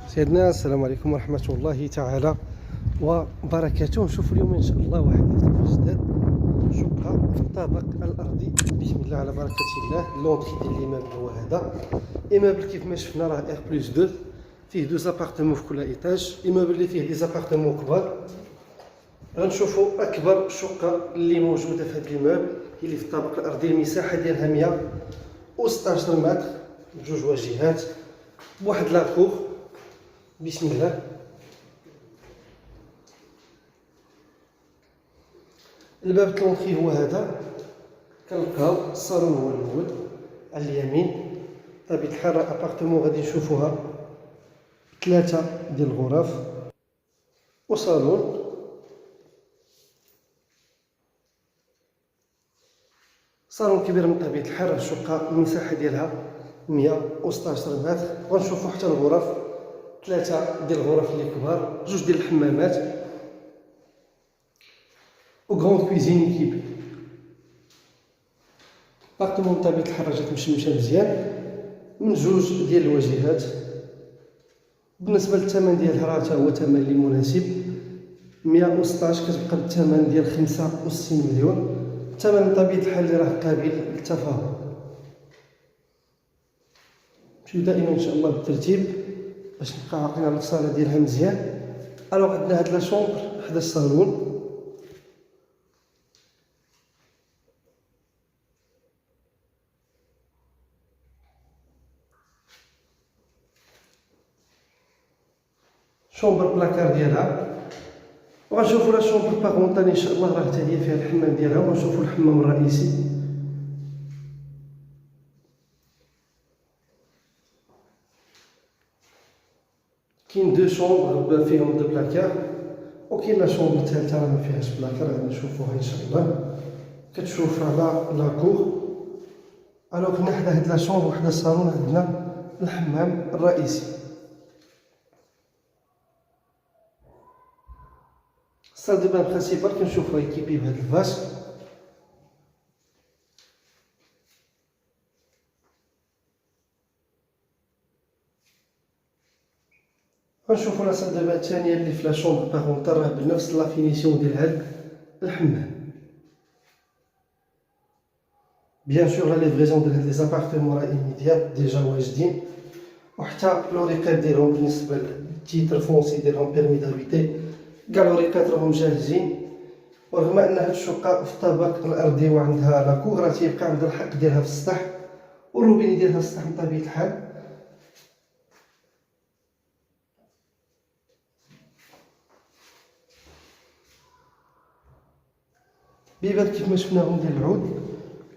سيدنا السلام عليكم ورحمة الله تعالى وبركاته. نشوفوا اليوم إن شاء الله واحد الهاتف جداد، شقة في الطابق الأرضي. بسم الله على بركة الله. اللونتري ديال الإيمابل هو هذا. إيمابل كيف ما شفنا راه إر بلس 2، فيه 2 أبارتمون في كل إيتاج. إيمابل اللي فيه دي زابارتمون كبار. غنشوفوا أكبر شقة اللي موجودة في هذا الإيمابل، هي اللي في الطابق الأرضي. المساحة ديالها 116 متر بجوج واجهات بواحد لاكور. بسم الله. الباب لونطري هو هذا، كنلقاو الصالون هو الاول على اليمين. بطبيعة الحال ابارتمون غادي نشوفوها 3 ديال الغرف وصالون. صالون كبير من طبيعة الحال. الشقة المساحة ديالها 116 متر. غنشوفو حتى الغرف، 3 ديال الغرف اللي كبار، 2 ديال الحمامات و غروند كويزين ايكيب. ابارتمون بطبيعة الحال جات مشمشة مزيان من 2 ديال الواجهات. بالنسبة للثمن ديالها راه تا هو ثمن اللي مناسب، 116 كتبقى بالثمن ديال 65 مليون. الثمن بطبيعة الحال اللي راه قابل للتفاهم. نمشيو دائما ان شاء الله بالترتيب باش نبقى عاقلين على الصالة ديالها مزيان. الوغ عندنا هاد لا شومبر حدا الصالون. شومبر بلاكار ديالها. وغنشوفو لا شومبر باغونتال ان شاء الله راه حتى هي فيها الحمام ديالها. وغنشوفو الحمام الرئيسي. كاين 2 شومبر فيهم 2 بلاكار، وكاين لا شومبر الثالثه راه ما فيهاش بلاكار، غادي نشوفوها ان شاء الله. كتشوف على لاكور. الوغ هنا حدا هاد لا شومبر وحدا الصالون عندنا الحمام الرئيسي. الصال دو بان برينسيبال كنشوفوها ايكيبي بهاد الفاش. غنشوفو لا سال دو بان الثانيه اللي في لا شومبر باغونتال راه بنفس لا فينيسيون ديال هاد الحمام. بيان سور لا ليفريزون ديال هاد لي زابارتمون راه ايميديات ديجا واجدين، وحتى لوريكات ديالهم بالنسبه للتيتر فونسي ديالهم بيرمي دابيتي كاع لوريكات راهم جاهزين. ورغم ان هاد الشقه في الطابق الارضي وعندها لاكور، راه تيبقى عندها الحق ديالها في السطح والروبيني ديالها في السطح بطبيعه الحال. بيبان كيف ما شفناهم ديال العود،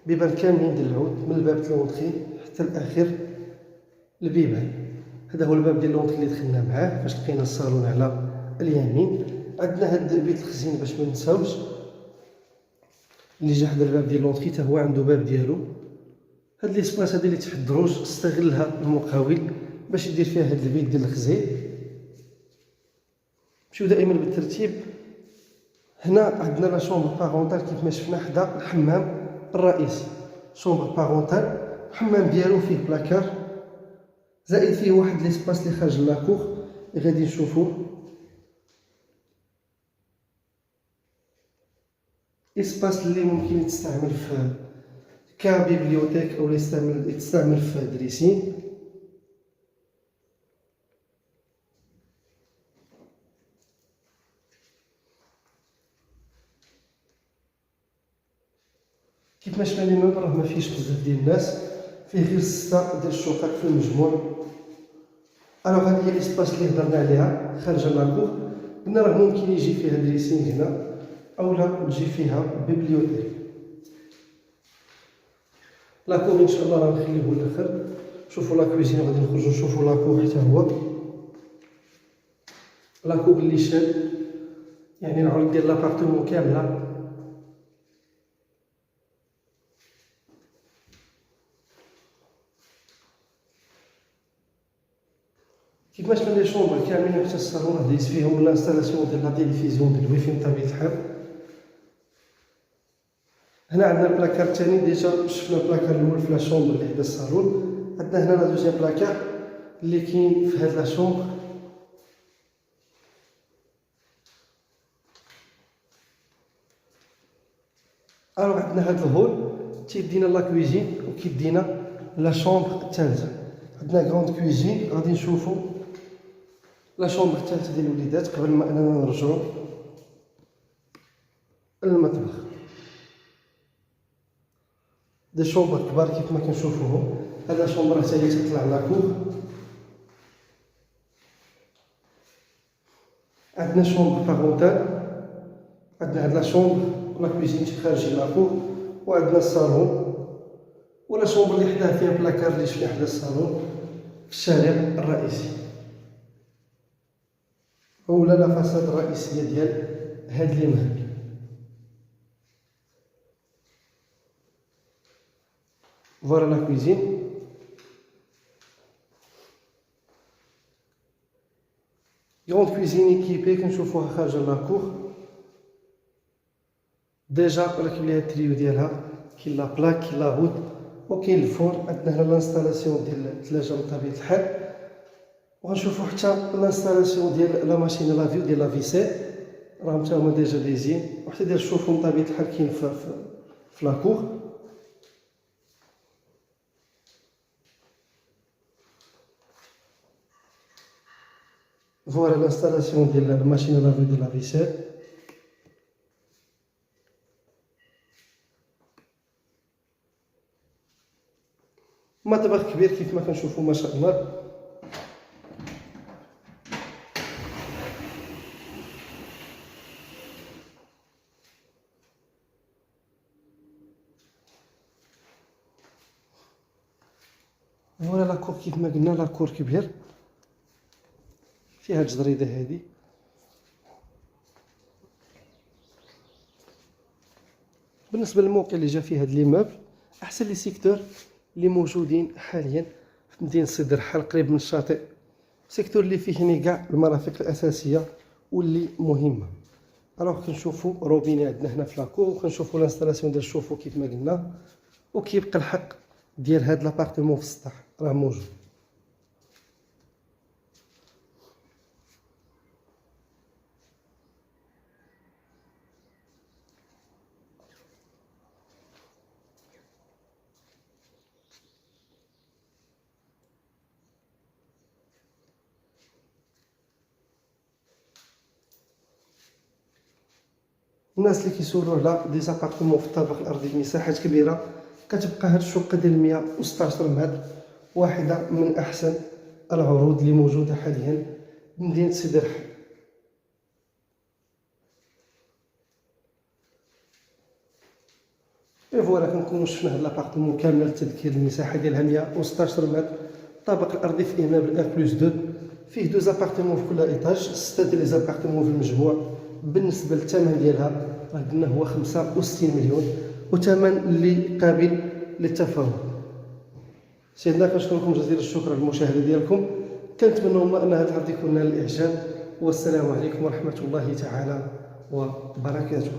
بيبان كاملين ديال العود من الباب لونطري حتى الاخر البيبان. هذا هو الباب ديال لونطري اللي دخلنا معاه فاش لقينا الصالون على اليمين. عندنا هاد بيت الخزين باش ما نساوش اللي جا حدا الباب ديال لونطري، حتى هو عنده باب ديالو. هاد ليسباس هادي اللي تحت الدروج استغلها المقاول باش يدير فيها هاد البيت ديال الخزين. نمشيو دائما بالترتيب. هنا عندنا لا شومبر باغونتال كيف ما شفنا حدا الحمام الرئيسي. شومبر باغونتال، الحمام ديالو فيه بلاكار، زائد فيه واحد ليسباس اللي خارج لاكور اللي غادي نشوفوه. اسباس اللي ممكن يتستعمل في كبيبليوتيك او يستعمل في دريسين. كيف ما شفنا اليوم راه ما فيهش بزاف ديال الناس، فيه غير 6 ديال الشقق في المجموع. الوغ هذه هي ليسباس اللي هضرنا عليها خارج لاكور. قلنا راه ممكن يجي فيها دريسين هنا اولا تجي فيها بيبليوتيك. لاكور ان شاء الله راه نخليوه للاخر. شوفوا لا كويزين غادي نخرجوا نشوفوا لاكور حتى هو. لاكور اللي شاد يعني العرض ديال لابارتمون كامله. كيف ما شفنا لي شومبر كاملين حتى الصالون راه دايز فيهم لانستالاسيون ديال لا تيليفزيون ديال الويفي بطبيعة الحال. هنا عندنا البلاكار الثاني. ديجا شفنا البلاكار الاول في لا شومبر اللي حدا الصالون. عندنا هنا لا دوزيام بلاكار اللي كاين في هاد لا شومبر الوغ عندنا هاد الهول تيدينا لا كويزين وكيدينا لا شومبر الثالثه. عندنا غروند كويزين، غادي نشوفوا لا شومبر الثالثه ديال الوليدات قبل ما اننا نرجعوا للمطبخ. دي شومبر كبار كيف ما كنشوفوهم. هذا شومبر حتى هي تطلع لاكور. عندنا شومبر بارونتال، عندنا هاد لا شومبر لا كويزين خارجي لاكور، وعندنا الصالون ولا شومبر اللي حداه فيها بلاكار اللي شفنا حدا الصالون في الشارع الرئيسي، ولا لا فاساد الرئيسيه ديال هاد ليمابل. فوالا لا كويزين. غروند كويزين ايكيبي كنشوفوها خارجه لاكور. ديجا راكب ليها التريو ديالها، كاين لا بلاك كاين لا هود وكاين الفور. عندنا هنا لانستالاسيون ديال الثلاجه بطبيعه الحال، وغنشوفو حتى لانستالاسيون ديال لا ماشين لافيو ديال لا فيسير راهم تا هما ديجا ديزين، وحتى ديال الشوفون بطبيعه الحال كاين في لاكور. فوالا لانستالاسيون ديال الماشين لافيو ديال لا فيسير. مطبخ كبير كيف ما كنشوفوا ما شاء الله. فوالا لاكور كيف ما قلنا لاكور كبير فيها الجدريده هذه. بالنسبه للموقع اللي جا فيه هاد ليموبل، احسن لي سيكتور اللي موجودين حاليا في مدينه سيدي الرحال قريب من الشاطئ، سيكتور اللي فيه يعني كاع المرافق الاساسيه واللي مهمه. الوغ كنشوفوا روبيني عندنا هنا في لاكور، وكنشوفوا لانستالاسيون ديال الشوفو كيف ما قلنا، وكيبقى الحق ديال هاد لابارتمون في السطح راه موجود. الناس اللي كيسولوا على دي زابارتمون في الطابق الارضي بمساحات كبيره، كتبقى هاد الشقه ديال 116 متر واحده من احسن العروض اللي موجوده حاليا بمدينه سيدي الرحال. فوالا كنكونوا شفنا هاد لابارتمون كامله للتذكير. المساحه ديالها 116 متر، الطابق الارضي في ايمابل F+2، فيه دو زابارتمون في كل ايطاج، 6 ديال لي زابارتمون في المجموع. بالنسبه للثمن ديالها راه قلنا هو 65 مليون، وثمن اللي قابل للتفاوض. سيدنا كنشكركم جزيل الشكر على المشاهده ديالكم، كنتمنوا ان هذا العرض يكون نال الاعجاب، والسلام عليكم ورحمه الله تعالى وبركاته.